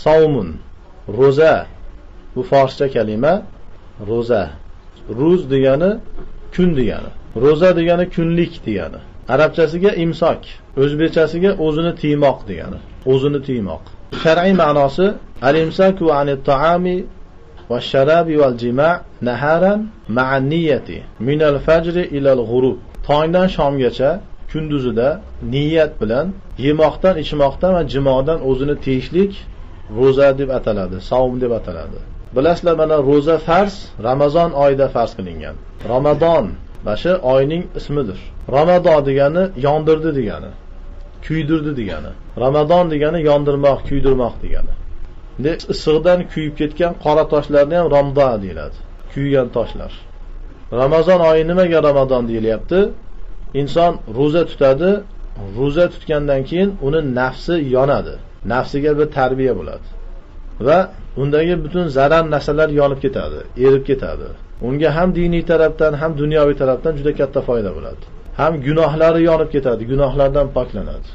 savmun, ro'za. Bu forscha kalima ro'za. Ruz degani kun degani. Ro'za degani kunlik degani. Arabchasiga imsak, o'zbekchasiga o'zini tiymoq degani. O'zini tiymoq. Shar'iy ma'nosi al-imsaku anit ta'ami va sharabi val jima' naharan ma'an niyyati min al-fajr ila al-ghurub. Tongdan shomgacha kunduzida niyat bilan yemoqdan, ichmoqdan va jimodan o'zini tiyishlik ro'za deb ataladi, savm deb ataladi. Bilasizlar, mana ro'za farz Ramazon oyida farz qilingan. Ramazon bashi oyning ismidir. Ramazon degani yondirdi degani, kuydirdi degani. Ramazon degani yondirmoq, kuydirmoq degani. Issiqdan kuyib ketgan qora toshlarni ham ramda deyiladi. Kuygan toshlar. Ramazon oyi nimaga Ramazon deyilyapti? Inson ro'za tutadi, ro'za tutgandan keyin uni nafsi yonadi. Nafsiga bir tarbiya bo'ladi. Va undagi butun zarar narsalar yonib ketadi, erib ketadi. Unga ham diniy tarafdan, ham dunyoviy tarafdan juda katta foyda bo'ladi. Ham gunohlari yonib ketadi, gunohlardan poklanadi.